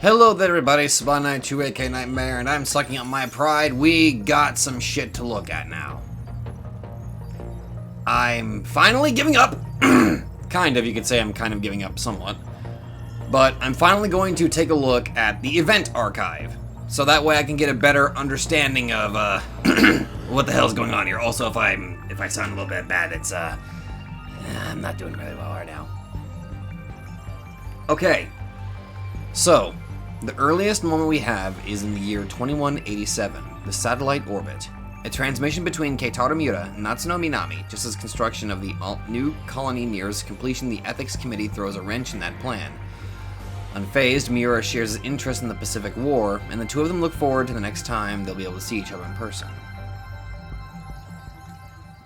Hello there everybody, Spawn92 aka Nightmare, and I'm sucking up my pride. We got some shit to look at now. I'm finally giving up. Kind of, you could say I'm kind of giving up somewhat. But I'm finally going to take a look at the event archive. So that way I can get a better understanding of what the hell's going on here. Also, if I sound a little bit bad, it's I'm not doing really well right now. Okay. So, the earliest moment we have is in the year 2187, the satellite orbit. A transmission between Keitaro Miura and Natsuno Minami, just as construction of the new colony nears completion, the ethics committee throws a wrench in that plan. Unfazed, Miura shares his interest in the Pacific War, and the two of them look forward to the next time they'll be able to see each other in person.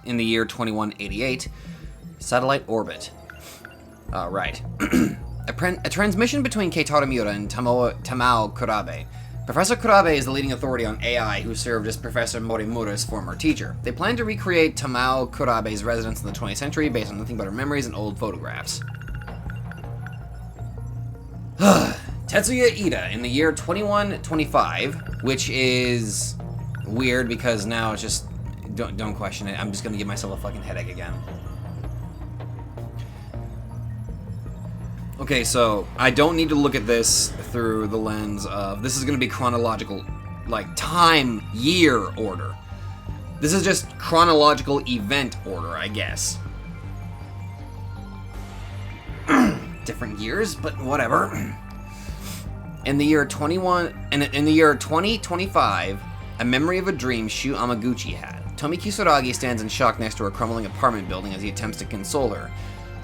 In the year 2188, satellite orbit. Right. A transmission between Keitaro Miura and Tamao Kurabe. Professor Kurabe is the leading authority on AI who served as Professor Morimura's former teacher. They plan to recreate Tamao Kurabe's residence in the 20th century based on nothing but her memories and old photographs. Tetsuya Ida in the year 2125, which is weird because now it's just... Don't question it. I'm just gonna give myself a fucking headache again. Okay, so I don't need to look at this through the lens of this is going to be chronological, like time, year order. This is just chronological event order, I guess. Different years, but whatever. In the year 2025, a memory of a dream Shu Amaguchi had. Tomi Kisaragi stands in shock next to her crumbling apartment building as he attempts to console her.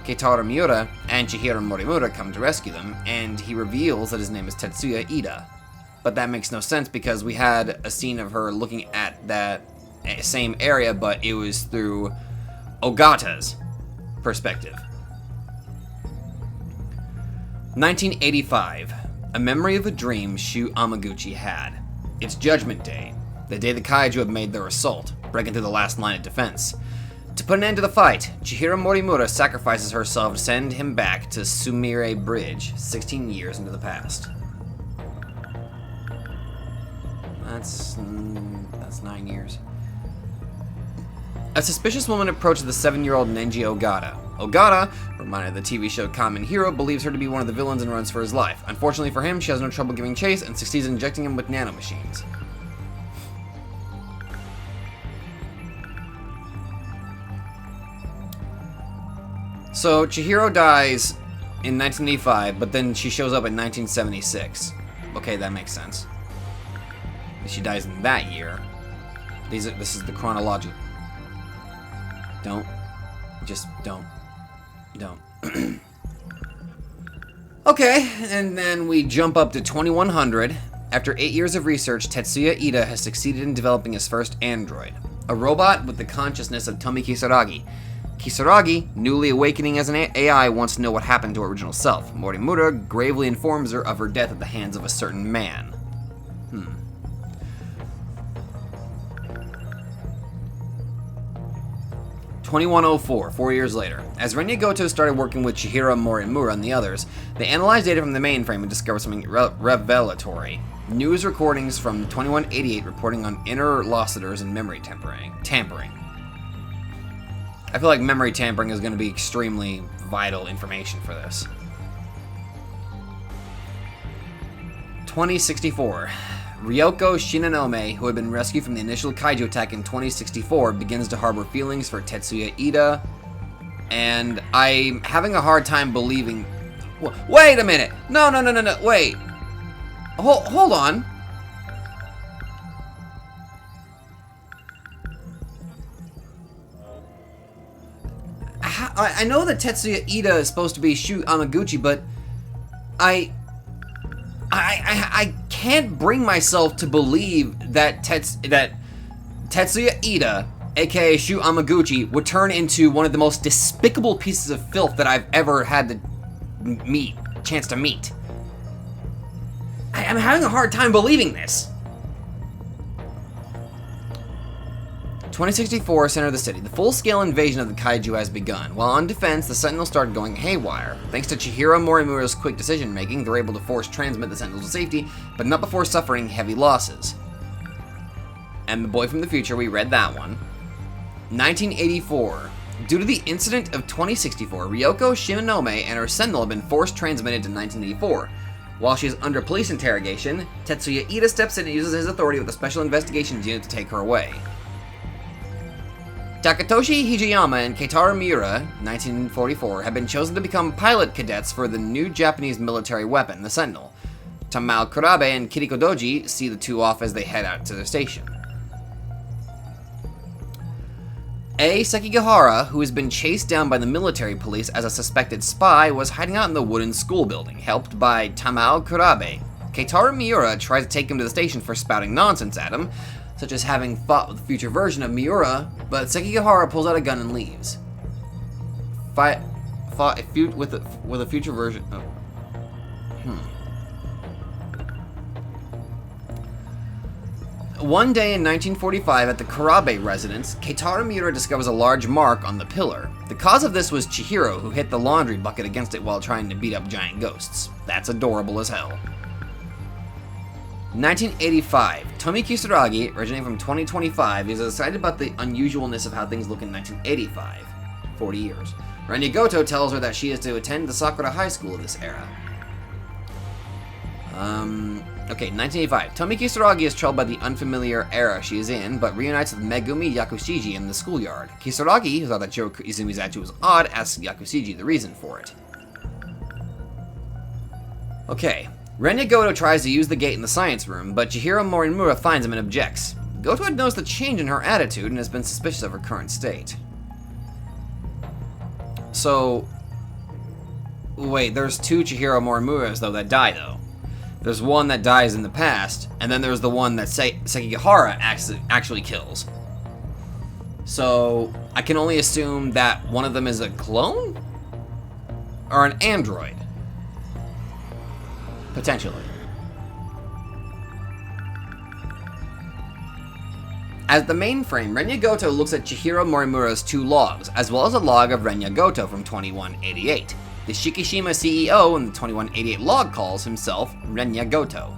Keitaro Miura and Chihiro Morimura come to rescue them, and he reveals that his name is Tetsuya Ida. But that makes no sense because we had a scene of her looking at that same area, but it was through Ogata's perspective. 1985. A memory of a dream Shu Amaguchi had. It's Judgment Day, the day the kaiju have made their assault, breaking through the last line of defense. To put an end to the fight, Chihiro Morimura sacrifices herself to send him back to Sumire Bridge, 16 years into the past. That's 9 years. A suspicious woman approaches the 7-year-old Nenji Ogata. Ogata, reminded of the TV show Kamen Hero, believes her to be one of the villains and runs for his life. Unfortunately for him, she has no trouble giving chase and succeeds in injecting him with nanomachines. So, Chihiro dies in 1985, but then she shows up in 1976. Okay, that makes sense. She dies in that year. This is the chronological. Don't. Okay, and then we jump up to 2100. After 8 years of research, Tetsuya Ida has succeeded in developing his first android. A robot with the consciousness of Tomi Kisaragi. Kisaragi, newly awakening as an AI, wants to know what happened to her original self. Morimura gravely informs her of her death at the hands of a certain man. 2104, 4 years later. As Renya Goto started working with Chihiro Morimura and the others, they analyzed data from the mainframe and discovered something revelatory. News recordings from 2188 reporting on interlocutors and memory tampering. I feel like memory tampering is going to be extremely vital information for this. 2064. Ryoko Shinonome, who had been rescued from the initial kaiju attack in 2064, begins to harbor feelings for Tetsuya Ida, and I'm having a hard time believing... Wait a minute! No, wait! Hold on! I know that Tetsuya Ida is supposed to be Shu Amaguchi, but I can't bring myself to believe that Tetsuya Ida, aka Shu Amaguchi, would turn into one of the most despicable pieces of filth that I've ever had the chance to meet. I'm having a hard time believing this. 2064, center of the city. The full-scale invasion of the kaiju has begun. While on defense, the Sentinels start going haywire. Thanks to Chihiro Morimura's quick decision-making, they're able to force transmit the Sentinels to safety, but not before suffering heavy losses. And The Boy from the Future, we read that one. 1984. Due to the incident of 2064, Ryoko Shinonome and her Sentinel have been forced transmitted to 1984. While she is under police interrogation, Tetsuya Ida steps in and uses his authority with a special investigations unit to take her away. Takatoshi Hijiyama and Keitaro Miura, 1944, have been chosen to become pilot cadets for the new Japanese military weapon, the Sentinel. Tamao Kurabe and Kiriko Doji see the two off as they head out to their station. Sekigahara, who has been chased down by the military police as a suspected spy, was hiding out in the wooden school building, helped by Tamao Kurabe. Keitaro Miura tries to take him to the station for spouting nonsense at him, such as having fought with the future version of Miura, but Sekigahara pulls out a gun and leaves. Fought with a future version. Oh. One day in 1945 at the Kurabe residence, Keitaro Miura discovers a large mark on the pillar. The cause of this was Chihiro, who hit the laundry bucket against it while trying to beat up giant ghosts. That's adorable as hell. 1985. Tomi Kisaragi, originating from 2025, is excited about the unusualness of how things look in 1985. 40 years. Renya Goto tells her that she is to attend the Sakura High School of this era. 1985. Tomi Kisaragi is troubled by the unfamiliar era she is in, but reunites with Megumi Yakushiji in the schoolyard. Kisaragi, who thought that Jiro Izumi's attitude was odd, asks Yakushiji the reason for it. Okay. Renya Goto tries to use the gate in the science room, but Chihiro Morimura finds him and objects. Goto had noticed the change in her attitude and has been suspicious of her current state. So... Wait, there's two Chihiro Morimuras, though, that die, though. There's one that dies in the past, and then there's the one that Sekigahara actually kills. So, I can only assume that one of them is a clone? Or an android? Potentially. As the mainframe, Renya Goto looks at Chihiro Morimura's two logs, as well as a log of Renya Goto from 2188. The Shikishima CEO in the 2188 log calls himself Renya Goto.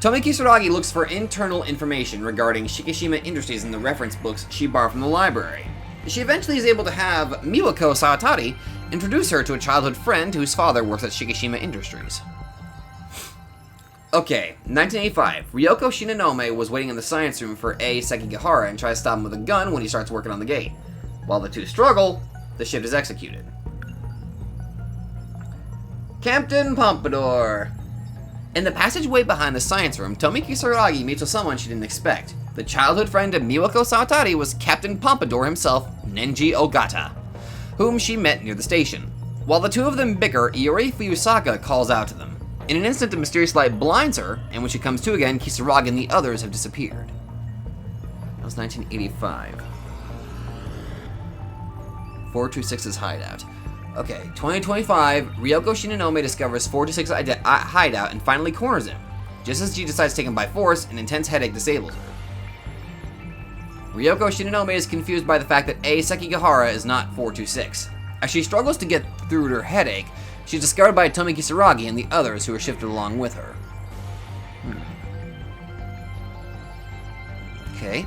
Tomi Kisaragi looks for internal information regarding Shikishima Industries in the reference books she borrowed from the library. She eventually is able to have Miwako Sawatari introduce her to a childhood friend whose father works at Shikishima Industries. Okay, 1985. Ryoko Shinonome was waiting in the science room for Sekigahara and tries to stop him with a gun when he starts working on the gate. While the two struggle, the shift is executed. Captain Pompadour! In the passageway behind the science room, Tomi Kisaragi meets with someone she didn't expect. The childhood friend of Miwako Sawatari was Captain Pompadour himself, Nenji Ogata, whom she met near the station. While the two of them bicker, Iori Fuyusaka calls out to them. In an instant, a mysterious light blinds her, and when she comes to again, Kisaragi and the others have disappeared. That was 1985. 426's hideout. Okay, 2025, Ryoko Shinonome discovers 426's hideout and finally corners him. Just as she decides to take him by force, an intense headache disables her. Ryoko Shinonome is confused by the fact that Sekigahara is not 426. As she struggles to get through her headache, she's discovered by Tomi Kisaragi and the others who are shifted along with her. Okay.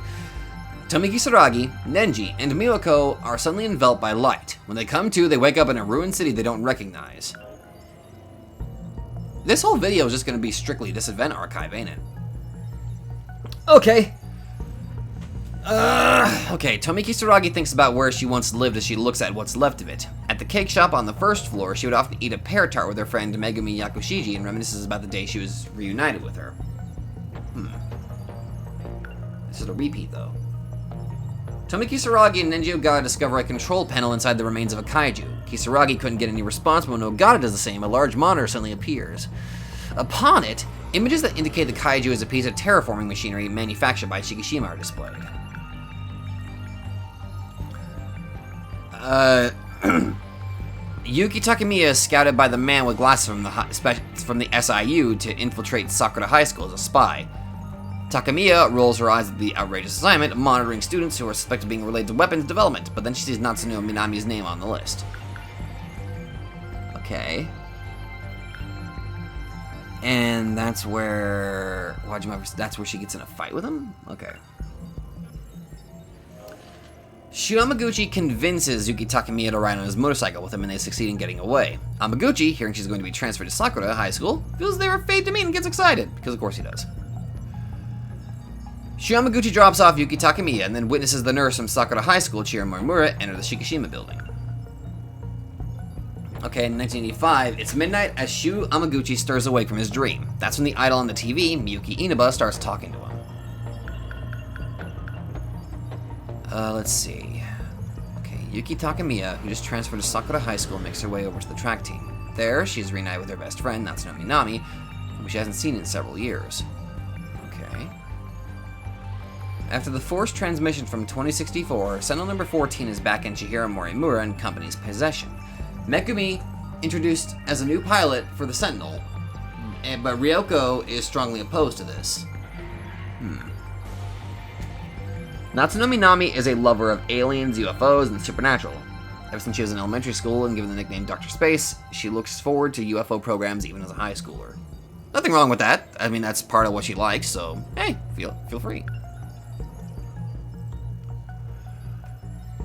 Tomi Kisaragi, Nenji, and Miwako are suddenly enveloped by light. When they come to, they wake up in a ruined city they don't recognize. This whole video is just going to be strictly this event archive, ain't it? Okay. Okay, Tomi Kisaragi thinks about where she once lived as she looks at what's left of it. At the cake shop on the first floor, she would often eat a pear tart with her friend Megumi Yakushiji and reminisces about the day she was reunited with her. This is a repeat, though. Tomi Kisaragi and Nenji Ogata discover a control panel inside the remains of a kaiju. Kisaragi couldn't get any response, but when Ogata does the same, a large monitor suddenly appears. Upon it, images that indicate the kaiju is a piece of terraforming machinery manufactured by Shikishima are displayed. Yuki Takemiya is scouted by the man with glasses from the SIU to infiltrate Sakura High School as a spy. Takamiya rolls her eyes at the outrageous assignment, monitoring students who are suspected of being related to weapons development, but then she sees Natsuno Minami's name on the list. Okay. And that's where... That's where she gets in a fight with him? Okay. Shu Amaguchi convinces Yuki Takamiya to ride on his motorcycle with him, and they succeed in getting away. Amaguchi, hearing she's going to be transferred to Sakura High School, feels they were fate to meet and gets excited, because of course he does. Shu Amaguchi drops off Yuki Takamiya and then witnesses the nurse from Sakura High School, Chihiro Morimura, enter the Shikishima building. Okay, in 1985, it's midnight as Shu Amaguchi stirs awake from his dream. That's when the idol on the TV, Miyuki Inaba, starts talking to him. Let's see. Okay, Yuki Takamiya, who just transferred to Sakura High School, makes her way over to the track team. There, she's reunited with her best friend, Natsuno Minami, whom she hasn't seen in several years. Okay. After the forced transmission from 2064, Sentinel number 14 is back in Chihiro Morimura and company's possession. Megumi introduced as a new pilot for the Sentinel, but Ryoko is strongly opposed to this. Natsuno Minami is a lover of aliens, UFOs, and the supernatural. Ever since she was in elementary school and given the nickname Dr. Space, she looks forward to UFO programs even as a high schooler. Nothing wrong with that. I mean, that's part of what she likes, so hey, feel free.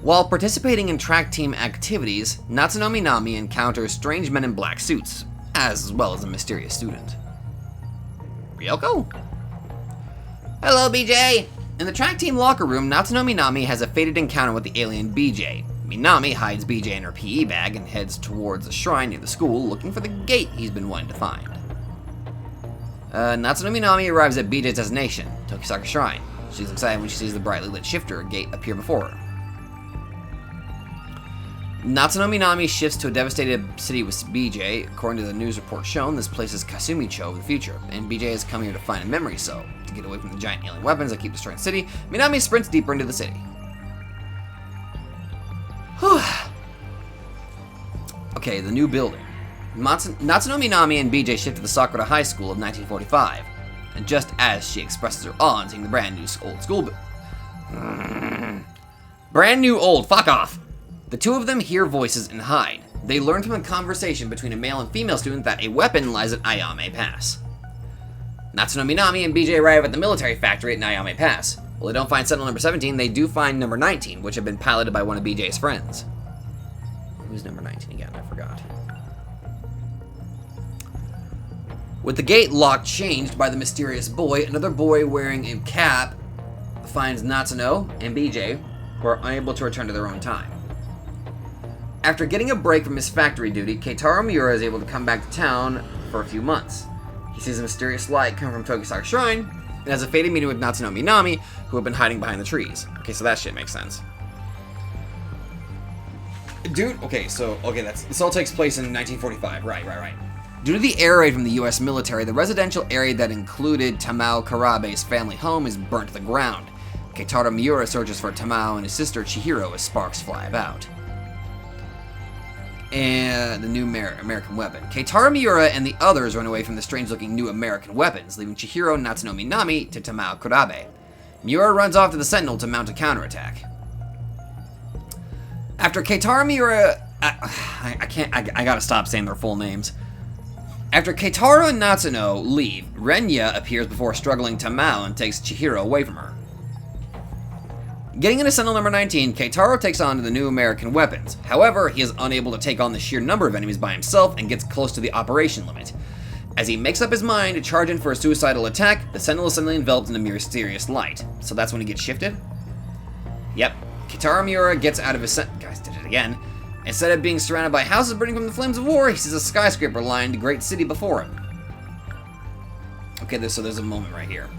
While participating in track team activities, Natsuno Minami encounters strange men in black suits, as well as a mysterious student. Ryoko? Hello, BJ! In the track team locker room, Natsuno Minami has a fated encounter with the alien BJ. Minami hides BJ in her PE bag and heads towards a shrine near the school, looking for the gate he's been wanting to find. Natsuno Minami arrives at BJ's destination, Tokisaka Shrine. She's excited when she sees the brightly lit shifter gate appear before her. Natsuno Minami shifts to a devastated city with BJ. According to the news report shown, this place is Kasumicho of the future, and BJ has come here to find a memory cell. To get away from the giant alien weapons that keep destroying the city, Minami sprints deeper into the city. Okay, the new building. Natsuno Minami and BJ shift to the Sakura High School of 1945, and just as she expresses her awe on seeing the brand new old school brand new old, fuck off! The two of them hear voices and hide. They learn from a conversation between a male and female student that a weapon lies at Ayame Pass. Natsuno Minami and BJ arrive at the military factory at Ayame Pass. While they don't find Sentinel number 17, they do find number 19, which had been piloted by one of BJ's friends. Who's number 19 again? I forgot. With the gate lock changed by the mysterious boy, another boy wearing a cap finds Natsuno and BJ, who are unable to return to their own time. After getting a break from his factory duty, Keitaro Miura is able to come back to town for a few months. He sees a mysterious light come from Tokisaka Shrine, and has a fated meeting with Natsuno Minami, who have been hiding behind the trees. Okay, so that shit makes sense. Dude, this all takes place in 1945, right. Due to the air raid from the US military, the residential area that included Tamao Karabe's family home is burnt to the ground. Keitaro Miura searches for Tamao and his sister Chihiro as sparks fly about. And the new American weapon. Keitaro Miura and the others run away from the strange-looking new American weapons, leaving Chihiro and Natsuno Minami to Tamao Kurabe. Miura runs off to the Sentinel to mount a counterattack. After Keitaro Miura... I gotta stop saying their full names. After Keitaro and Natsuno leave, Renya appears before struggling Tamao and takes Chihiro away from her. Getting into Sentinel number 19, Keitaro takes on the new American weapons. However, he is unable to take on the sheer number of enemies by himself and gets close to the operation limit. As he makes up his mind to charge in for a suicidal attack, the Sentinel is suddenly enveloped in a mysterious light. So that's when he gets shifted? Yep. Keitaro Miura gets out of his guys, did it again. Instead of being surrounded by houses burning from the flames of war, he sees a skyscraper lined great city before him. Okay, so there's a moment right here.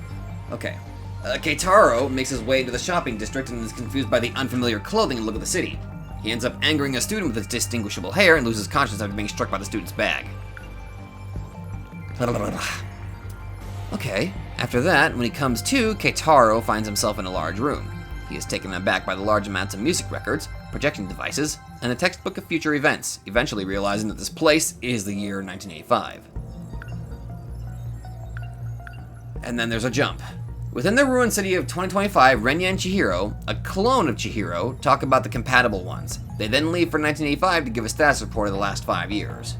Okay. Keitaro makes his way to the shopping district and is confused by the unfamiliar clothing and look of the city. He ends up angering a student with his distinguishable hair and loses consciousness after being struck by the student's bag. Okay, after that, when he comes to, Keitaro finds himself in a large room. He is taken aback by the large amounts of music records, projection devices, and a textbook of future events, eventually realizing that this place is the year 1985. And then there's a jump. Within the ruined city of 2025, Renya and Chihiro, a clone of Chihiro, talk about the compatible ones. They then leave for 1985 to give a status report of the last 5 years.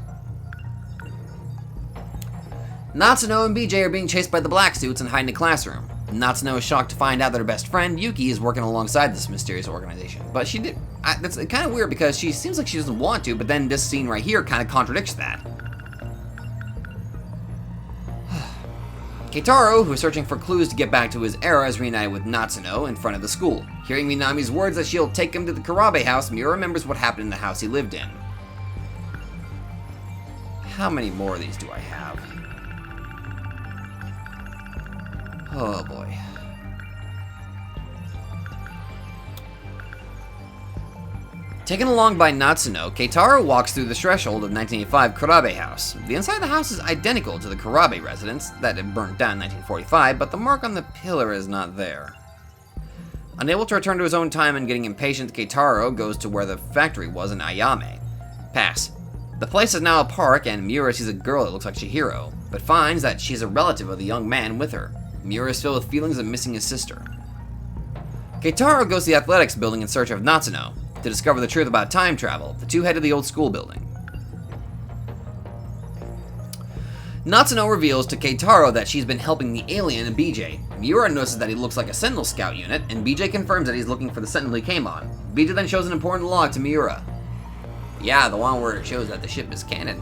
Natsuno and BJ are being chased by the black suits and hide in a classroom. Natsuno is shocked to find out that her best friend, Yuki, is working alongside this mysterious organization. But she did... that's kind of weird because she seems like she doesn't want to, but then this scene right here kind of contradicts that. Keitaro, who is searching for clues to get back to his era, is reunited with Natsuno in front of the school. Hearing Minami's words that she'll take him to the Karabe house, Miura remembers what happened in the house he lived in. How many more of these do I have? Oh boy. Taken along by Natsuno, Keitaro walks through the threshold of 1985 Karabe house. The inside of the house is identical to the Karabe residence that had burnt down in 1945, but the mark on the pillar is not there. Unable to return to his own time and getting impatient, Keitaro goes to where the factory was in Ayame. Pass. The place is now a park, and Miura sees a girl that looks like Chihiro, but finds that she's a relative of the young man with her. Miura is filled with feelings of missing his sister. Keitaro goes to the athletics building in search of Natsuno. To discover the truth about time travel, the two head to the old school building. Natsuno reveals to Keitaro that she's been helping the alien and BJ. Miura notices that he looks like a Sentinel scout unit, and BJ confirms that he's looking for the Sentinel he came on. BJ then shows an important log to Miura. Yeah, the one where it shows that the ship is canon.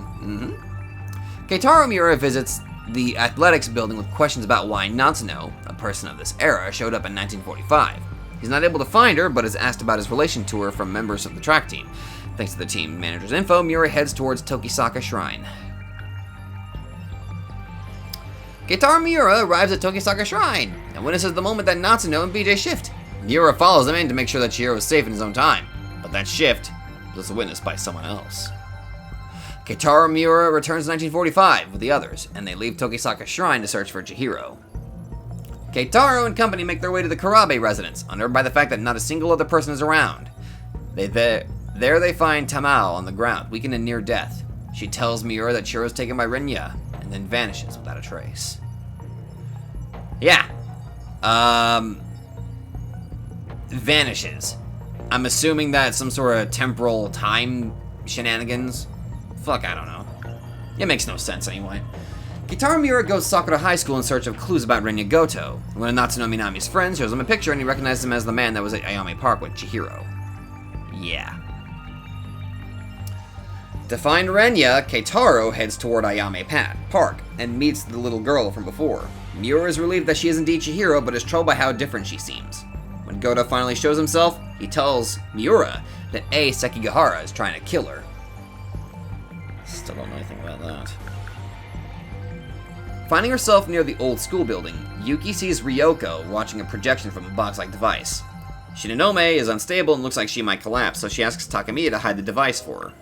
Keitaro Miura visits the athletics building with questions about why Natsuno, a person of this era, showed up in 1945. He's not able to find her, but is asked about his relation to her from members of the track team. Thanks to the team manager's info, Miura heads towards Tokisaka Shrine. Keitaro Miura arrives at Tokisaka Shrine and witnesses the moment that Natsuno and BJ shift. Miura follows them in to make sure that Chihiro is safe in his own time, but that shift was witnessed by someone else. Keitaro Miura returns to 1945 with the others, and they leave Tokisaka Shrine to search for Chihiro. Keitaro and company make their way to the Karabe residence, unnerved by the fact that not a single other person is around. There they find Tamao on the ground, weakened and near death. She tells Miura that Chihiro is taken by Renya, and then vanishes without a trace. Yeah. Vanishes. I'm assuming that's some sort of temporal time shenanigans. Fuck, I don't know. It makes no sense anyway. Keitaro Miura goes to Sakura High School in search of clues about Renya Goto. When Natsuno Minami's friend shows him a picture and he recognizes him as the man that was at Ayame Park with Chihiro. Yeah. To find Renya, Keitaro heads toward Ayame Park and meets the little girl from before. Miura is relieved that she is indeed Chihiro, but is troubled by how different she seems. When Goto finally shows himself, he tells Miura that Sekigahara is trying to kill her. Still don't know anything about that. Finding herself near the old school building, Yuki sees Ryoko watching a projection from a box-like device. Shinonome is unstable and looks like she might collapse, so she asks Takamiya to hide the device for her.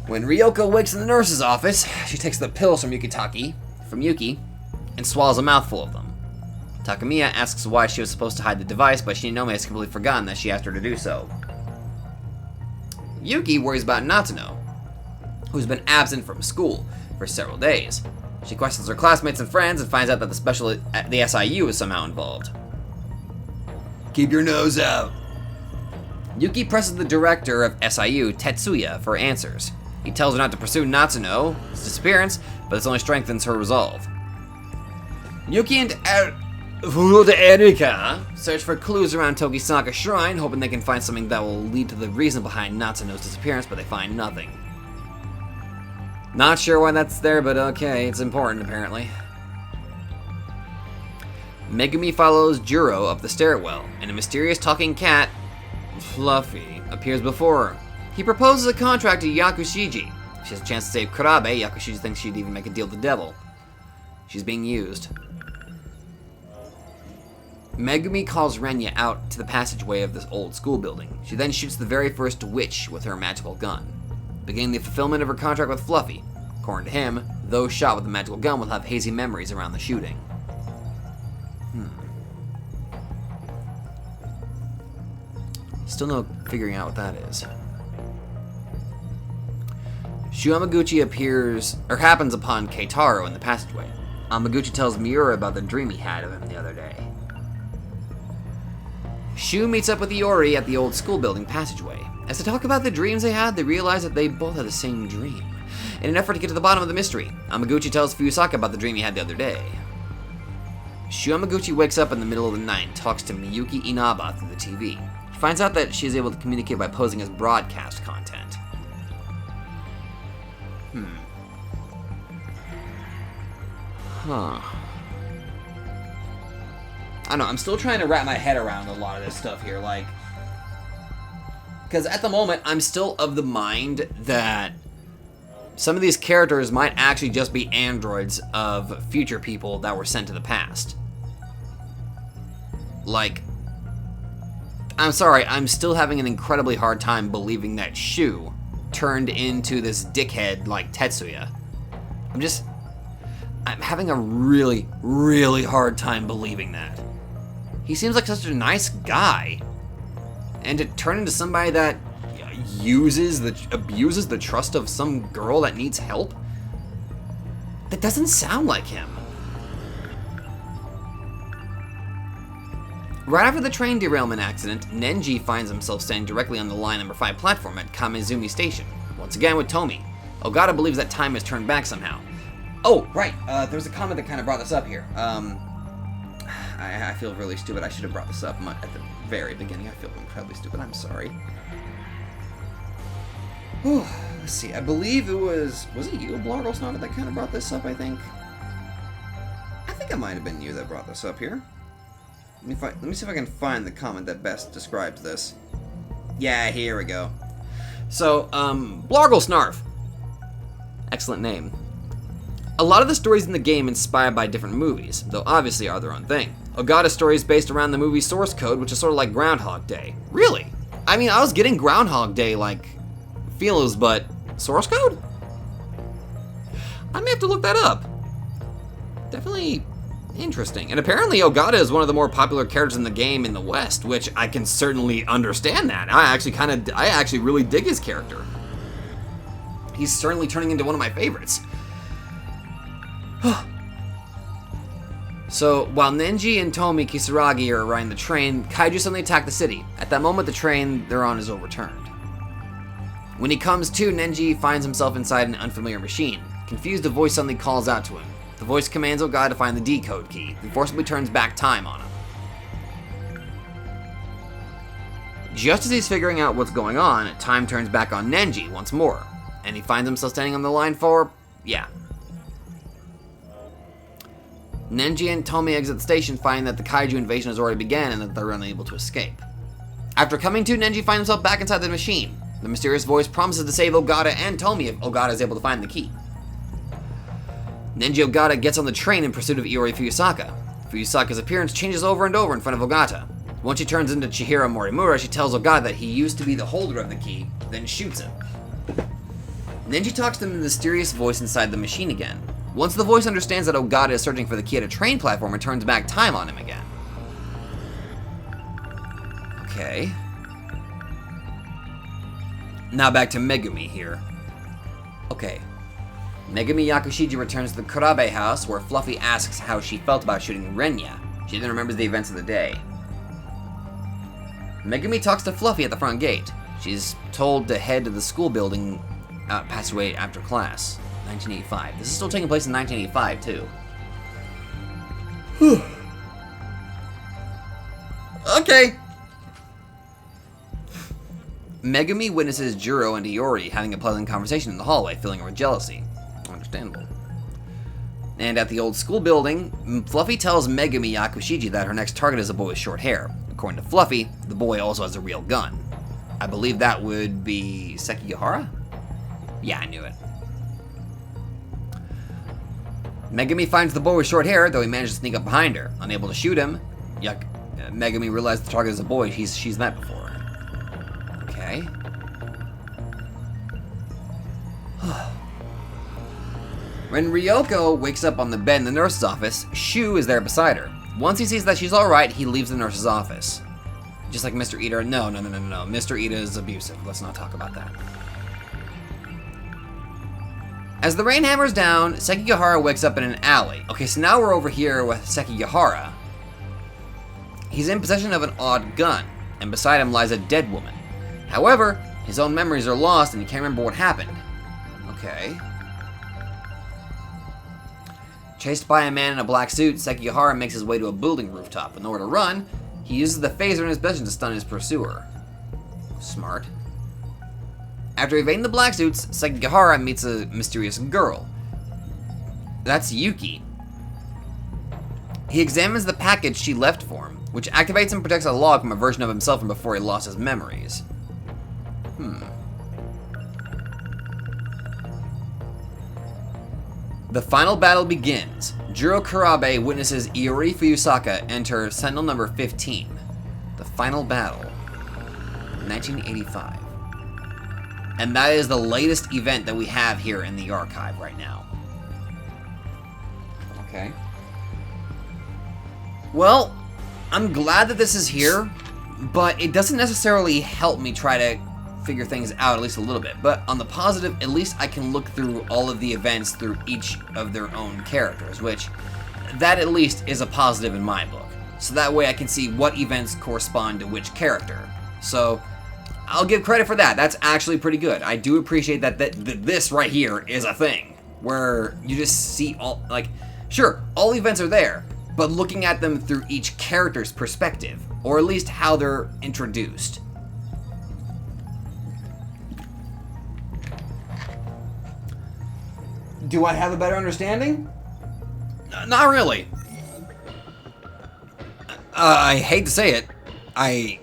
When Ryoko wakes in the nurse's office, she takes the pills from Yuki, and swallows a mouthful of them. Takamiya asks why she was supposed to hide the device, but Shinonome has completely forgotten that she asked her to do so. Yuki worries about Natsuno, who's been absent from school for several days. She questions her classmates and friends and finds out that the SIU is somehow involved. Keep your nose out. Yuki presses the director of SIU, Tetsuya, for answers. He tells her not to pursue Natsuno's disappearance, but this only strengthens her resolve. Yuki and Erika search for clues around Tokisaka Shrine, hoping they can find something that will lead to the reason behind Natsuno's disappearance, but they find nothing. Not sure why that's there, but okay, it's important apparently. Megumi follows Juro up the stairwell, and a mysterious talking cat, Fluffy, appears before her. He proposes a contract to Yakushiji. If she has a chance to save Karabe, Yakushiji thinks she'd even make a deal with the devil. She's being used. Megumi calls Renya out to the passageway of this old school building. She then shoots the very first witch with her magical gun, beginning the fulfillment of her contract with Fluffy. According to him, those shot with the magical gun will have hazy memories around the shooting. Still no figuring out what that is. Shu Yamaguchi happens upon Keitaro in the passageway. Amaguchi tells Miura about the dream he had of him the other day. Shu meets up with Iori at the old school building passageway. As they talk about the dreams they had, they realize that they both had the same dream. In an effort to get to the bottom of the mystery, Amaguchi tells Fuyusaka about the dream he had the other day. Shu Amaguchi wakes up in the middle of the night and talks to Miyuki Inaba through the TV. He finds out that she is able to communicate by posing as broadcast content. Huh. I don't know, I'm still trying to wrap my head around a lot of this stuff here, like... Because at the moment, I'm still of the mind that some of these characters might actually just be androids of future people that were sent to the past. Like, I'm sorry, I'm still having an incredibly hard time believing that Shu turned into this dickhead like Tetsuya. I'm having a really, really hard time believing that. He seems like such a nice guy. And to turn into somebody that abuses the trust of some girl that needs help? That doesn't sound like him. Right after the train derailment accident, Nenji finds himself standing directly on the line number 5 platform at Kamizumi Station, once again with Tomi. Ogata believes that time has turned back somehow. Oh, right, there's a comment that kind of brought this up here. I feel really stupid. I should have brought this up at the very beginning. I feel incredibly stupid. I'm sorry. Whew, let's see. I believe it was it you, Blarglesnarf, that kind of brought this up, I think? I think it might have been you that brought this up here. Let me see if I can find the comment that best describes this. Yeah, here we go. So, Blarglesnarf. Excellent name. A lot of the stories in the game inspired by different movies, though obviously are their own thing. Ogata's story is based around the movie source code, which is sort of like Groundhog Day. Really? I mean, I was getting Groundhog Day, like, feels, but source code? I may have to look that up. Definitely interesting. And apparently Ogata is one of the more popular characters in the game in the West, which I can certainly understand that. I actually really dig his character. He's certainly turning into one of my favorites. So, while Nenji and Tomi Kisaragi are riding the train, Kaiju suddenly attack the city. At that moment, the train they're on is overturned. When he comes to, Nenji finds himself inside an unfamiliar machine. Confused, a voice suddenly calls out to him. The voice commands Ogata to find the decode key, then forcibly turns back time on him. Just as he's figuring out what's going on, time turns back on Nenji once more, and he finds himself standing on the line for, Nenji and Tomi exit the station, finding that the Kaiju invasion has already begun and that they're unable to escape. After coming to, Nenji finds himself back inside the machine. The mysterious voice promises to save Ogata and Tomi if Ogata is able to find the key. Nenji Ogata gets on the train in pursuit of Iori Fuyusaka. Fuyusaka's appearance changes over and over in front of Ogata. Once she turns into Chihiro Morimura, she tells Ogata that he used to be the holder of the key, then shoots him. Nenji talks to the mysterious voice inside the machine again. Once the voice understands that Ogata is searching for the key at a train platform, it turns back time on him again. Okay. Now back to Megumi here. Okay. Megumi Yakushiji returns to the Kurabe house, where Fluffy asks how she felt about shooting Renya. She then remembers the events of the day. Megumi talks to Fluffy at the front gate. She's told to head to the school building passageway after class. 1985. This is still taking place in 1985, too. Okay. Megumi witnesses Juro and Iori having a pleasant conversation in the hallway, filling her with jealousy. Understandable. And at the old school building, Fluffy tells Megumi Yakushiji that her next target is a boy with short hair. According to Fluffy, the boy also has a real gun. I believe that would be Sekigahara? Yeah, I knew it. Megumi finds the boy with short hair, though he manages to sneak up behind her. Unable to shoot him, Megumi realizes the target is a boy she's met before. Okay. When Ryoko wakes up on the bed in the nurse's office, Shu is there beside her. Once he sees that she's alright, he leaves the nurse's office. Just like Mr. Ida. No. Mr. Ida is abusive. Let's not talk about that. As the rain hammers down, Sekigahara wakes up in an alley. Okay, so now we're over here with Sekigahara. He's in possession of an odd gun, and beside him lies a dead woman. However, his own memories are lost and he can't remember what happened. Okay. Chased by a man in a black suit, Sekigahara makes his way to a building rooftop. In order to run, he uses the phaser in his possession to stun his pursuer. Smart. After evading the black suits, Sekigahara meets a mysterious girl. That's Yuki. He examines the package she left for him, which activates and protects a log from a version of himself from before he lost his memories. The final battle begins. Jiro Kurabe witnesses Iori Fuyusaka enter Sentinel number 15. The final battle. 1985. And that is the latest event that we have here in the archive right now. Okay. Well, I'm glad that this is here, but it doesn't necessarily help me try to figure things out, at least a little bit. But on the positive, at least I can look through all of the events through each of their own characters, which that at least is a positive in my book. So that way I can see what events correspond to which character. So I'll give credit for that. That's actually pretty good. I do appreciate that this right here is a thing where you just see all, like, sure, all events are there, but looking at them through each character's perspective, or at least how they're introduced. Do I have a better understanding? Not really. I hate to say it. I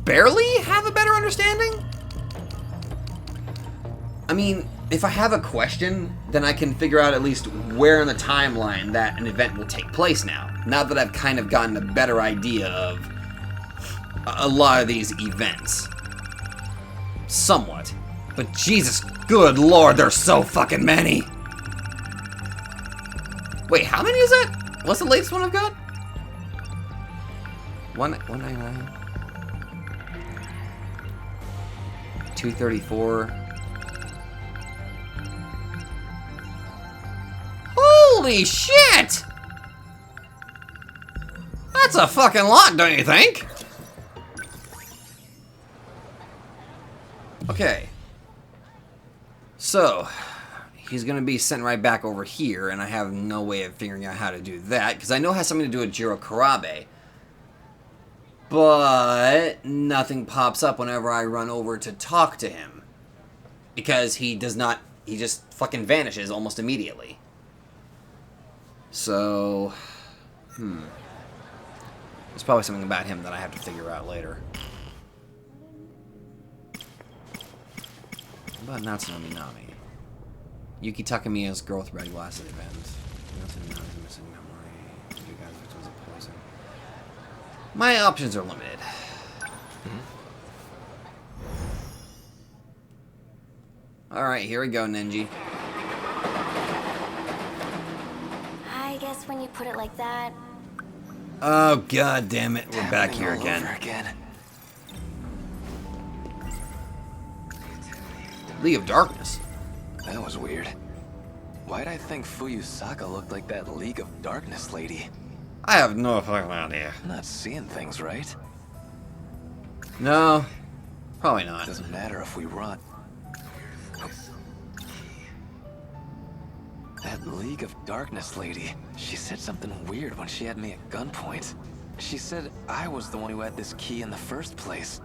barely have a better understanding? I mean, if I have a question, then I can figure out at least where in the timeline that an event will take place now that I've kind of gotten a better idea of a lot of these events. Somewhat. But Jesus, good lord, there's so fucking many! Wait, how many is that? What's the latest one I've got? 199. 234. Holy shit! That's a fucking lot, don't you think? Okay. So, he's gonna be sent right back over here, and I have no way of figuring out how to do that, because I know it has something to do with Jiro Kurabe. But nothing pops up whenever I run over to talk to him. Because he does not, he just fucking vanishes almost immediately. So, there's probably something about him that I have to figure out later. What about Natsuno Minami? Yuki Takamiya's girl with red glasses event. Natsuno Minami's missing memory. You guys victims of poison. My options are limited. Alright, here we go, Nenji. I guess when you put it like that. Oh, god damn it. We're back here again. League of Darkness. That was weird. Why'd I think Fuyusaka looked like that League of Darkness lady? I have no fucking idea. I'm not seeing things right. No, probably not. Doesn't matter if we run. That League of Darkness lady, she said something weird when she had me at gunpoint. She said I was the one who had this key in the first place.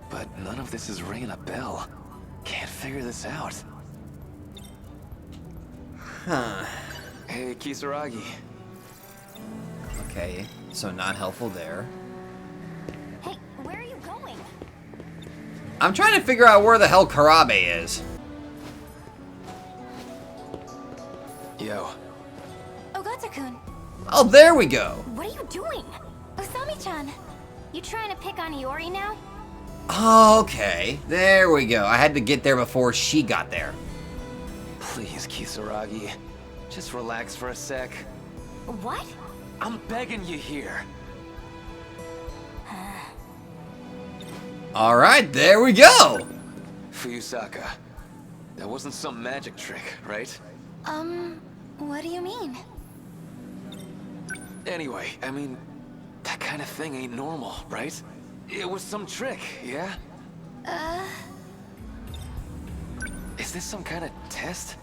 But none of this is ringing a bell. Can't figure this out. Huh. Hey, Kisaragi. Okay, so not helpful there. Hey, where are you going? I'm trying to figure out where the hell Kurabe is. Yo. Ogata-kun, Oh, there we go. what are you doing? Osami-chan, you trying to pick on Iori now? Okay, there we go. I had to get there before she got there. Please, Kisaragi. Just relax for a sec. What? I'm begging you here. Alright, there we go. Fuyusaka, That wasn't some magic trick, right? What do you mean? Anyway, I mean, that kind of thing ain't normal, right? It was some trick, yeah? Is this some kind of test?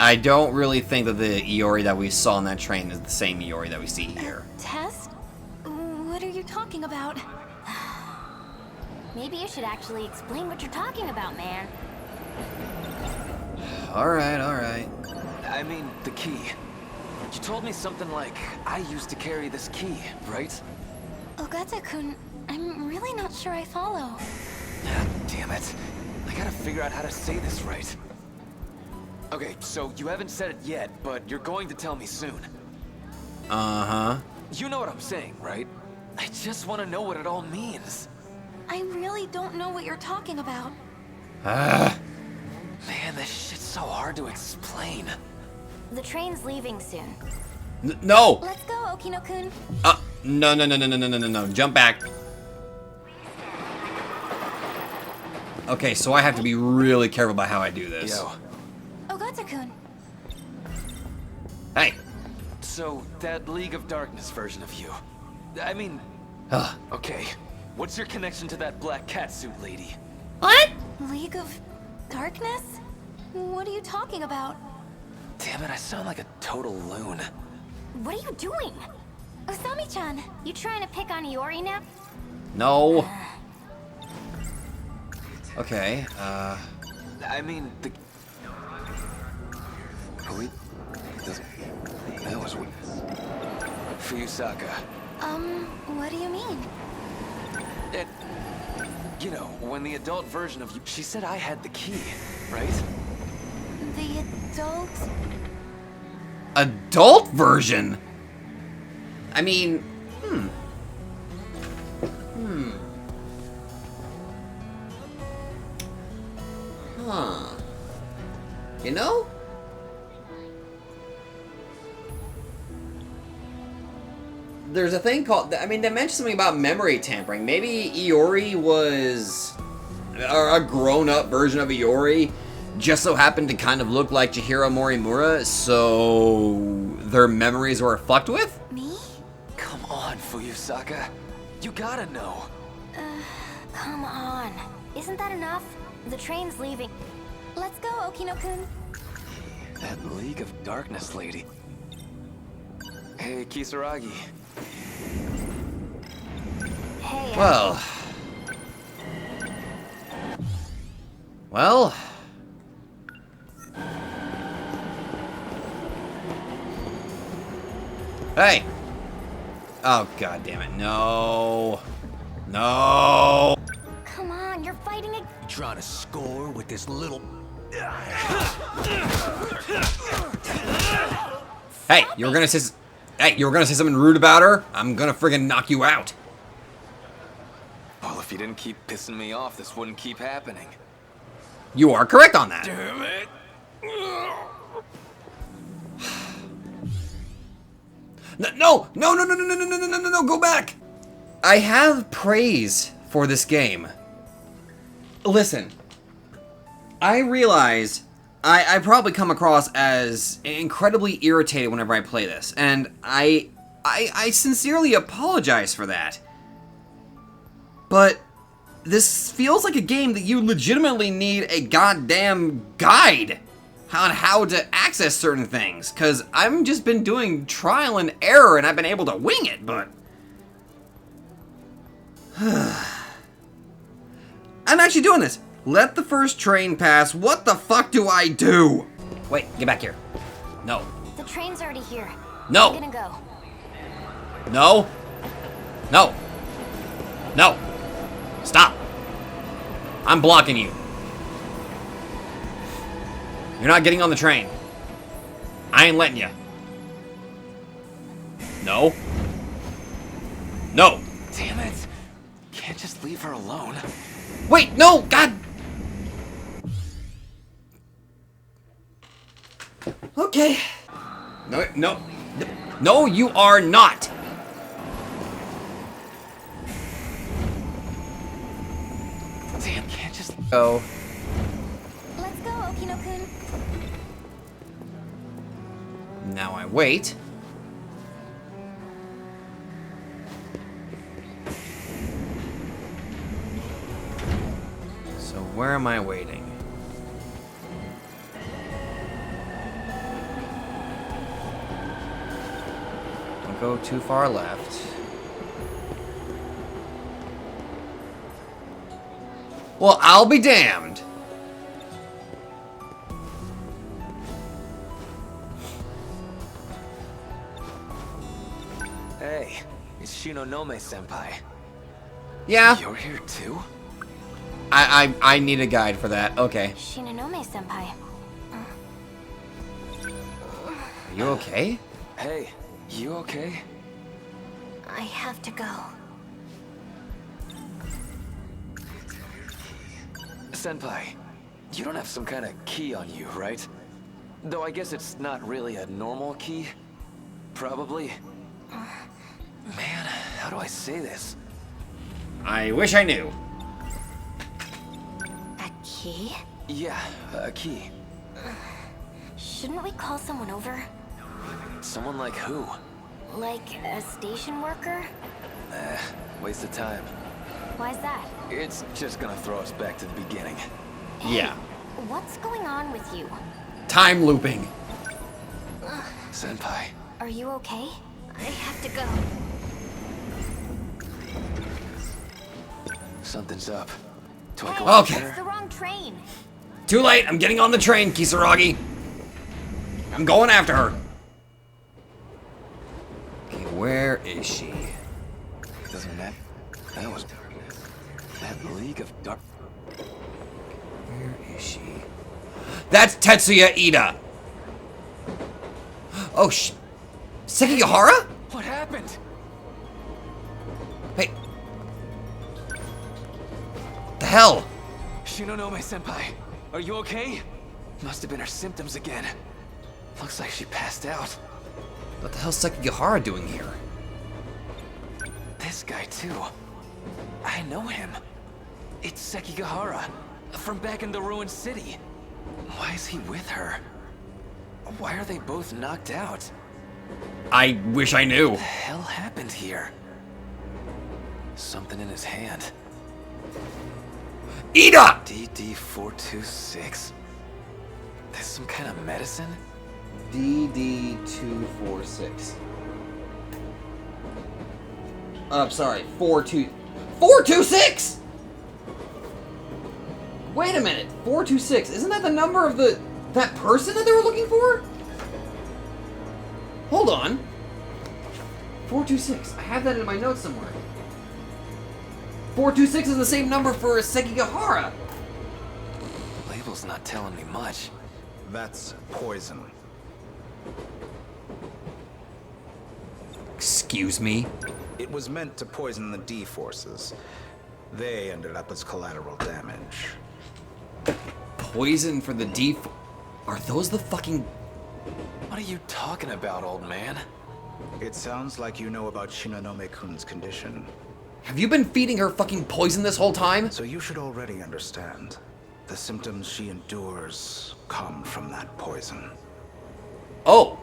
I don't really think that the Iori that we saw on that train is the same Iori that we see here. Test? What are you talking about? Maybe you should actually explain what you're talking about, man. Alright, alright. I mean, the key. You told me something like, I used to carry this key, right? Ogata-kun, I'm really not sure I follow. Ah, damn it. I gotta figure out how to say this right. Okay, so you haven't said it yet, but you're going to tell me soon. Uh-huh. You know what I'm saying, right? I just want to know what it all means. I really don't know what you're talking about. Ah. Man, this shit's so hard to explain. The train's leaving soon. No! Let's go, Okino-kun. No. Jump back. Okay, so I have to be really careful about how I do this. Yo. Ogata-kun. Hey. So, that League of Darkness version of you. I mean, okay. What's your connection to that black catsuit lady? What? League of Darkness? What are you talking about? Damn it, I sound like a total loon. What are you doing? Osami-chan. You trying to pick on Iori now? No. Okay, I mean, the... Wait, that was weird. Fuyusaka. What do you mean? It... You know, when the adult version of you... She said I had the key, right? The adult... adult version? I mean, Huh. You know? There's a thing called, I mean, they mentioned something about memory tampering. Maybe Iori was a grown-up version of Iori, just so happened to kind of look like Chihiro Morimura, so their memories were fucked with? Me? Come on, Fuyusaka. You gotta know. Come on. Isn't that enough? The train's leaving. Let's go, Okino-kun. That League of Darkness lady. Hey, Kisaragi. Hey, Well. Well. Hey! Oh, god damn it. No. No. come on, you're fighting a... Trying to score with this little... Hey, you were gonna say... Hey, you were gonna say something rude about her? I'm gonna friggin' knock you out. Well, if you didn't keep pissing me off, this wouldn't keep happening. You are correct on that. Damn it! No, go back! I have praise for this game. Listen, I realize I probably come across as incredibly irritated whenever I play this, and I sincerely apologize for that. But this feels like a game that you legitimately need a goddamn guide on how to access certain things, because I've just been doing trial and error and I've been able to wing it, but... I'm actually doing this. Let the first train pass. What the fuck do I do? Wait, get back here. No. The train's already here. No. I'm gonna go. No. No. No. Stop. I'm blocking you. You're not getting on the train. I ain't letting you. No. No. Damn it! Can't just leave her alone. Wait, no, God. Okay. No, you are not. Damn, can't just... Go. Makino-kun? Now I wait. So where am I waiting? Don't go too far left. Well, I'll be damned. Hey, it's Shinonome-senpai. Yeah, You're here too? I need a guide for that. Okay. Shinonome-senpai. Are you okay? Hey, you okay? I have to go. Senpai, you don't have some kind of key on you, right? Though I guess it's not really a normal key. Probably. Man, how do I say this? I wish I knew. A key? Yeah, a key. Shouldn't we call someone over? Someone like who? Like a station worker? Waste of time. Why's that? It's just gonna throw us back to the beginning. Yeah. What's going on with you? Time looping. Senpai, Are you okay? I have to go. something's up. Twinkle. Hey, Okay. it's the wrong train. Too late. I'm getting on the train, Kisaragi. I'm going after her. Okay, where is she? Doesn't that? That was that League of Dark. Where is she? That's Tetsuya Ida. Oh, Sekigahara? What happened? Hey. The hell? Shinonome-senpai, are you okay? Must have been her symptoms again. Looks like she passed out. What the hell's Sekigahara doing here? This guy too. I know him. It's Sekigahara, from back in the ruined city. Why is he with her? Why are they both knocked out? I wish I knew. What the hell happened here? Something in his hand. Ida! DD-426? That's some kind of medicine? DD-246. Sorry, 426? Wait a minute, 426. Isn't that the number of that person that they were looking for? Hold on. 426. I have that in my notes somewhere. 426 is the same number for Sekigahara. Label's not telling me much. That's poison. Excuse me? It was meant to poison the D-forces. They ended up as collateral damage. Poison for the D... Are those the fucking... What are you talking about, old man? It sounds like you know about Shinonome-kun's condition. Have you been feeding her fucking poison this whole time? So you should already understand. The symptoms she endures come from that poison. Oh.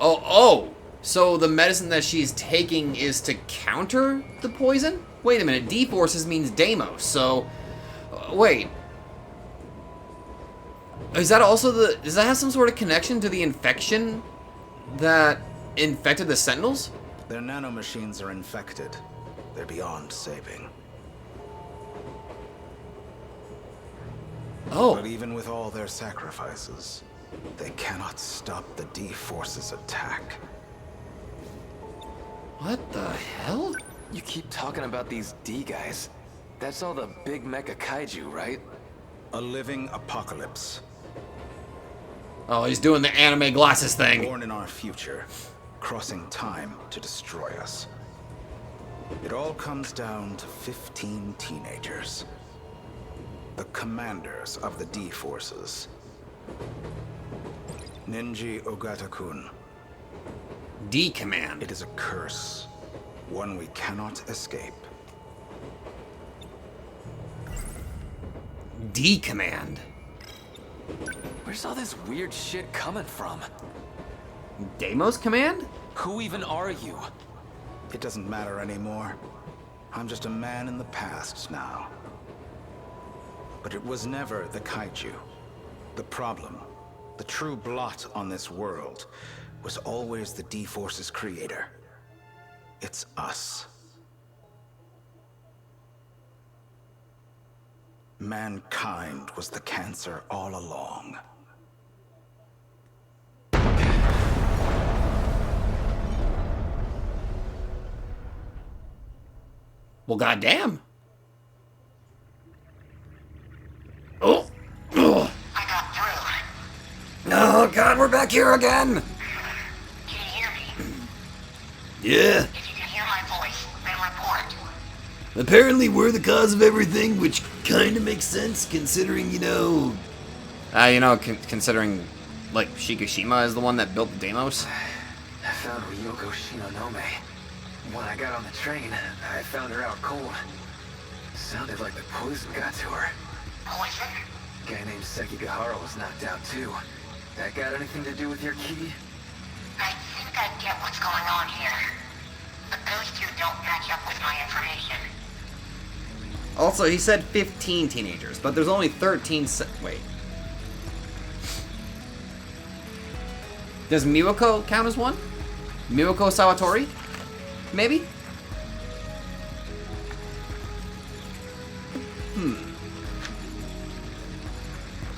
Oh. So the medicine that she's taking is to counter the poison? Wait a minute, D-forces means Deimos, so... wait. Is that also the... Does that have some sort of connection to the infection that infected the Sentinels? Their nanomachines are infected. They're beyond saving. Oh. But even with all their sacrifices, they cannot stop the D-forces' attack. What the hell? You keep talking about these D guys. That's all the big mecha kaiju, right? A living apocalypse. Oh, he's doing the anime glasses thing. Born in our future, crossing time to destroy us. It all comes down to 15 teenagers. The commanders of the D-forces. Ninji Ogata-kun. D-command. It is a curse, one we cannot escape. D-command. Where's all this weird shit coming from? Deimos command? Who even are you? It doesn't matter anymore. I'm just a man in the past now. But it was never the kaiju. The problem, the true blot on this world, was always the D-Force's creator. It's us. Mankind was the cancer all along. Well, goddamn. Oh. Ugh. I got through. Oh, God, we're back here again. Can you hear me? Yeah. If you can hear my voice, then report. Apparently we're the cause of everything, which kind of makes sense considering, Considering, like, Shikishima is the one that built the Deimos. I found Ryoko Shinonome. When I got on the train, I found her out cold. Sounded like the poison got to her. Poison? Guy named Sekigahara was knocked out too. That got anything to do with your key? I think I get what's going on here. But those two don't match up with my information. Also, he said 15 teenagers, but there's only 13 wait. Does Miwako count as one? Miwako Sawatori? Maybe?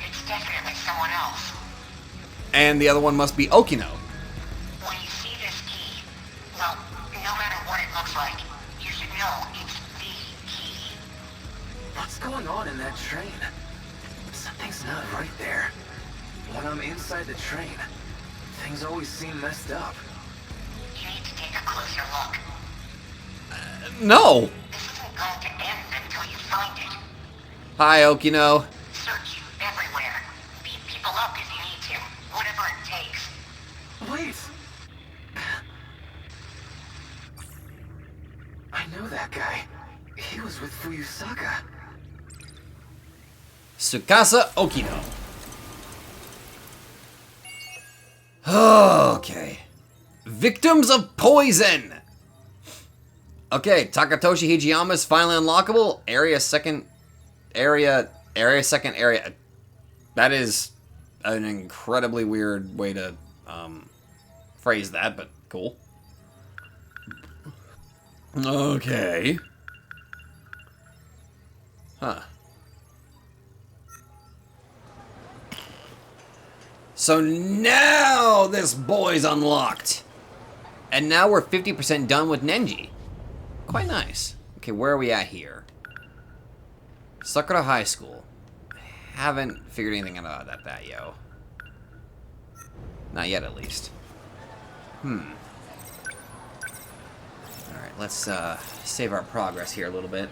It's definitely someone else. And the other one must be Okino. When you see this key, well, no matter what it looks like, you should know it's the key. What's going on in that train? Something's not right there. When I'm inside the train, things always seem messed up. You need to take a closer look. No! This isn't going to end until you find it. Hi, Okino. Search everywhere. Beat people up if you need to. Whatever it takes. Wait! I know that guy. He was with Fuyusaka. Tsukasa Okino. Okay. Victims of poison! Okay, Takatoshi Hijiyama is finally unlockable. Area second. That is an incredibly weird way to phrase that, but cool. Okay. Huh. So now this boy's unlocked. And now we're 50% done with Nenji. Quite nice. Okay, where are we at here? Sakura High School. Haven't figured anything out about that, yo. Not yet, at least. Alright, let's save our progress here a little bit.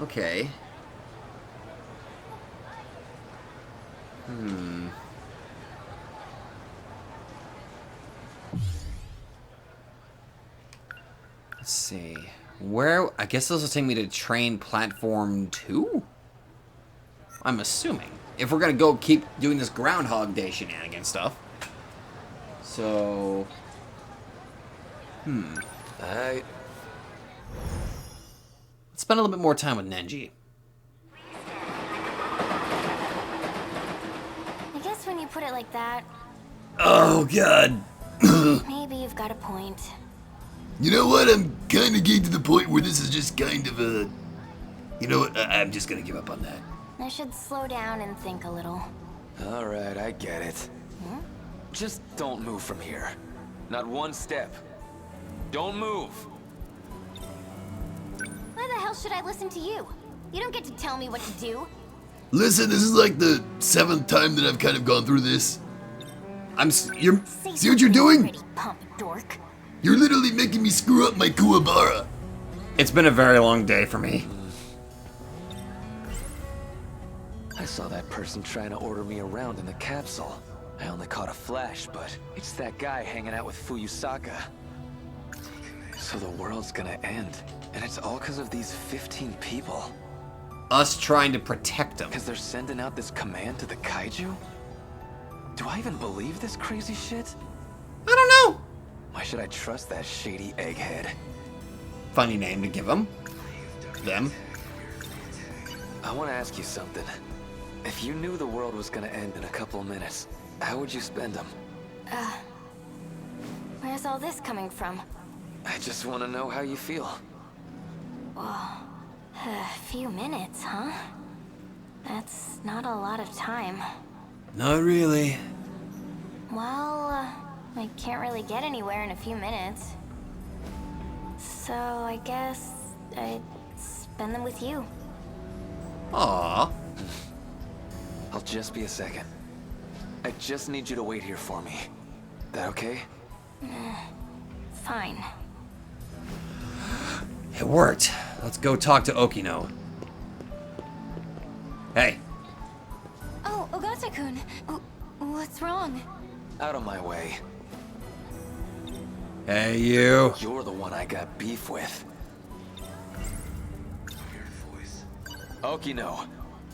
Okay. Let's see. Where? I guess this will take me to train platform 2? I'm assuming. If we're gonna go keep doing this Groundhog Day shenanigan stuff. So... I Let's spend a little bit more time with Nenji. I guess when you put it like that, Oh, God. maybe you've got a point. You know what? I'm kind of getting to the point where this is just kind of a... You know what? I'm just going to give up on that. I should slow down and think a little. Alright, I get it. Just don't move from here. Not one step. Don't move. Why the hell should I listen to you? You don't get to tell me what to do. Listen, this is like the 7th time that I've kind of gone through this. See what you're doing? Pretty pump dork. You're literally making me screw up my Kuwabara. It's been a very long day for me. I saw that person trying to order me around in the capsule. I only caught a flash, but it's that guy hanging out with Fuyusaka. So the world's gonna end, and it's all because of these 15 people. us trying to protect them. Because they're sending out this command to the kaiju? Do I even believe this crazy shit? I don't know. Why should I trust that shady egghead? Funny name to give them. Them. I want to ask you something. If you knew the world was gonna end in a couple of minutes, how would you spend them? Where's all this coming from? I just want to know how you feel. A few minutes, huh? That's not a lot of time. Not really. Well, I can't really get anywhere in a few minutes. So I guess I'd spend them with you. Aww. I'll just be a second. I just need you to wait here for me. That okay? Fine. It worked. Let's go talk to Okino. Hey. Oh, Ogata-kun. What's wrong? Out of my way. Hey, you. You're the one I got beef with. Okino,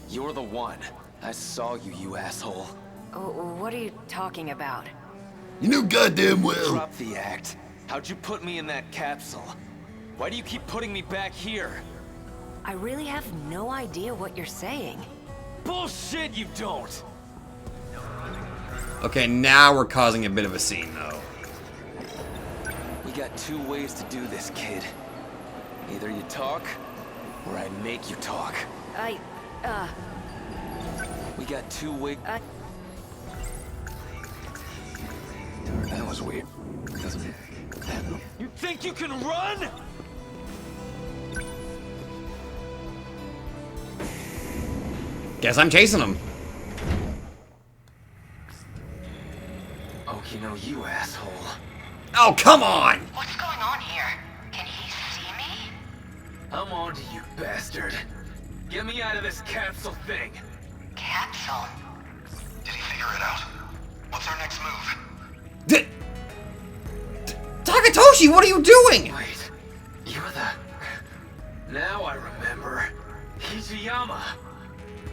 you're the one. I saw you, you asshole. Oh, what are you talking about? You know goddamn well. Drop the act. How'd you put me in that capsule? Why do you keep putting me back here? I really have no idea what you're saying. Bullshit, you don't! Okay, now we're causing a bit of a scene, though. We got two ways to do this, kid. Either you talk, or I make you talk. We got two ways. That was weird. You think you can run? Guess I'm chasing him. Okino, you asshole. Oh, come on! What's going on here? Can he see me? I'm on to you, bastard. Get me out of this capsule thing. Capsule? Did he figure it out? What's our next move? Takatoshi, what are you doing? Wait, you're the... Now I remember. Hijiyama.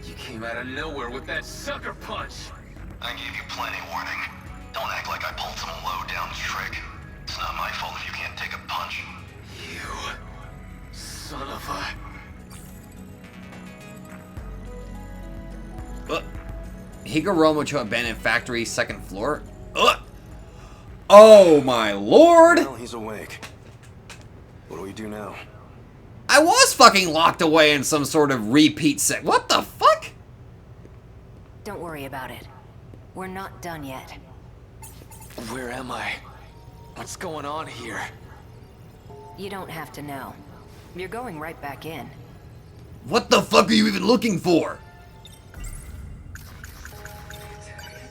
You came out of nowhere with that sucker punch. I gave you plenty warning. Don't act like I pulled some low-down trick. It's not my fault if you can't take a punch. You... son of a... Higoromo to abandoned factory, second floor? Oh my lord! Well, he's awake. What do we do now? I was fucking locked away in some sort of repeat set. What the fuck? Don't worry about it. We're not done yet. Where am I? What's going on here? You don't have to know. You're going right back in. What the fuck are you even looking for?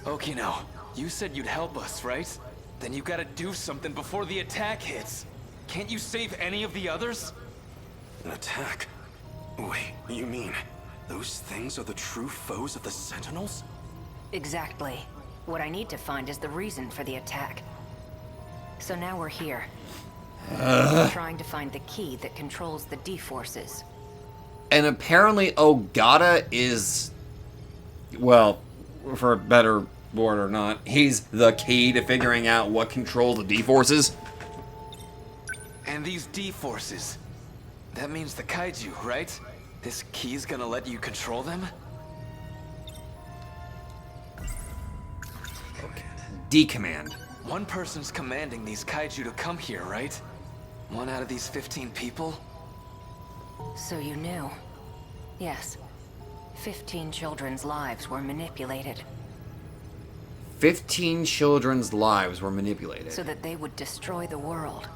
Okino, you said you'd help us, right? Then you gotta do something before the attack hits. Can't you save any of the others? An attack? Wait, you mean those things are the true foes of the Sentinels? Exactly. What I need to find is the reason for the attack. So now we're here. Trying to find the key that controls the D-forces. And apparently Ogata is... Well, for better word or not, he's the key to figuring out what controls the D-forces. And these D-forces... That means the kaiju, right? This key's gonna let you control them? D-command. One person's commanding these kaiju to come here, right? One out of these 15 people? So you knew. Yes. 15 children's lives were manipulated 15 children's lives were manipulated. so that they would destroy the world.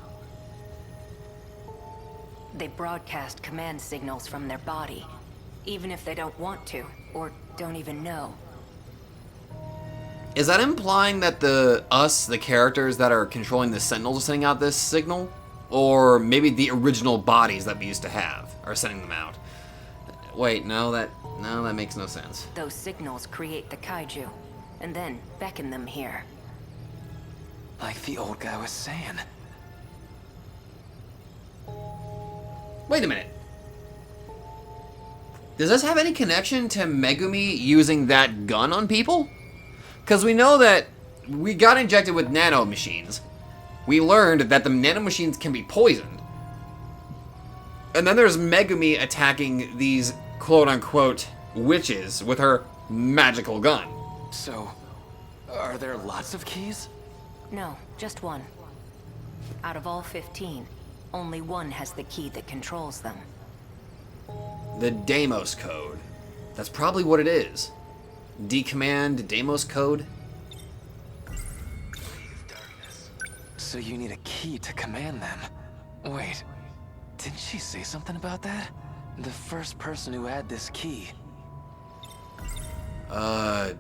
They broadcast command signals from their body, even if they don't want to, or don't even know. Is that implying that the characters that are controlling the Sentinels are sending out this signal? Or maybe the original bodies that we used to have are sending them out? Wait, no, that makes no sense. Those signals create the kaiju, and then beckon them here. Like the old guy was saying. Wait a minute. Does this have any connection to Megumi using that gun on people? Because we know that we got injected with nano machines. We learned that the nano machines can be poisoned. And then there's Megumi attacking these quote-unquote witches with her magical gun. So, are there lots of keys? No, just one. Out of all 15, only one has the key that controls them. The Deimos code. That's probably what it is. D-command, Deimos code. So you need a key to command them. Wait, didn't she say something about that? The first person who had this key. That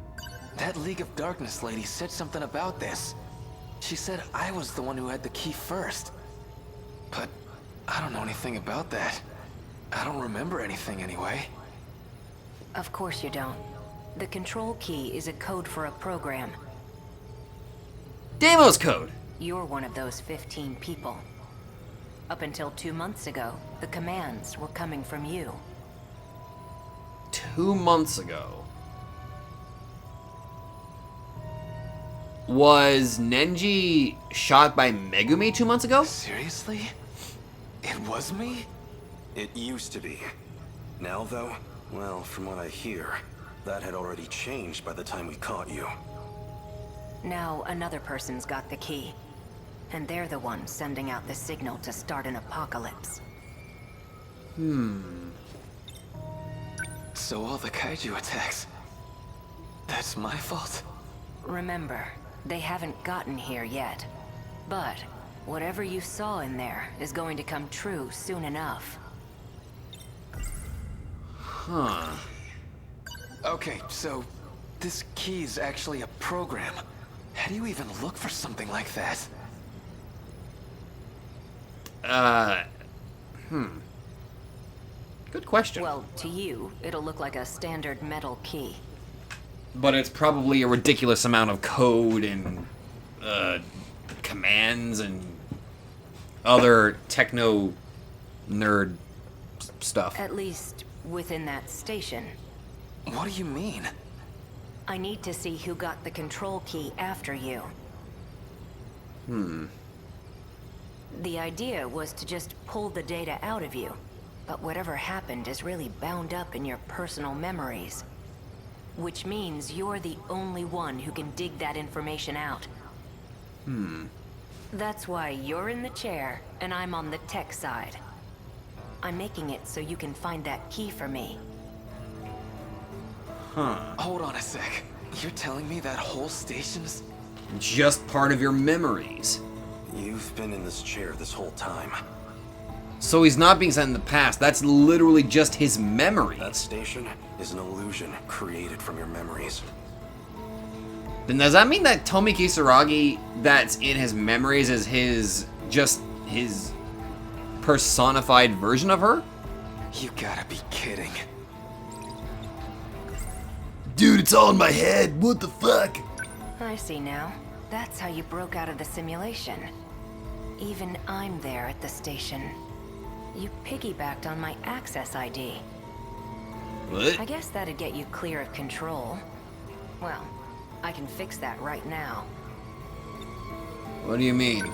League of Darkness lady said something about this. She said I was the one who had the key first. But I don't know anything about that. I don't remember anything anyway. Of course you don't. The control key is a code for a program. Deimos code! You're one of those 15 people. Up until 2 months ago, the commands were coming from you. 2 months ago. Was Nenji shot by Megumi 2 months ago? Seriously? It was me? It used to be. Now, though, well, from what I hear, that had already changed by the time we caught you. Now another person's got the key. And they're the ones sending out the signal to start an apocalypse. So all the kaiju attacks, that's my fault? Remember, they haven't gotten here yet. But whatever you saw in there is going to come true soon enough. Huh. Okay, so this key's actually a program. How do you even look for something like that? Good question. Well, to you, it'll look like a standard metal key. But it's probably a ridiculous amount of code and commands and other techno nerd stuff. At least within that station. What do you mean? I need to see who got the control key after you. The idea was to just pull the data out of you, but whatever happened is really bound up in your personal memories. Which means you're the only one who can dig that information out. That's why you're in the chair, and I'm on the tech side. I'm making it so you can find that key for me. Hold on a sec. You're telling me that whole station's... Just part of your memories. You've been in this chair this whole time. So he's not being sent in the past. That's literally just his That memories. station is an illusion created from your memories. Then does that mean that Tomi Kisaragi that's in his memories is his personified version of her? You gotta be kidding. Dude, it's all in my head. What the fuck? I see now. That's how you broke out of the simulation. Even I'm there at the station. You piggybacked on my access ID. What? I guess that'd get you clear of control. Well, I can fix that right now. What do you mean?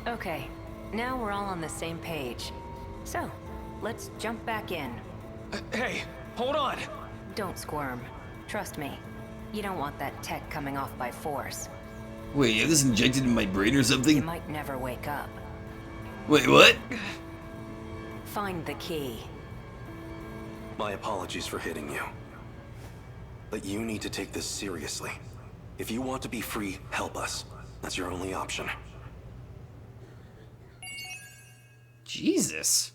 Okay, now we're all on the same page. So, let's jump back in. Hey, hold on! Don't squirm. Trust me. You don't want that tech coming off by force. Wait, you have this injected in my brain or You something? might never wake up. Wait, what? Find the key. My apologies for hitting you. But you need to take this seriously. If you want to be free, help us. That's your only option. Jesus.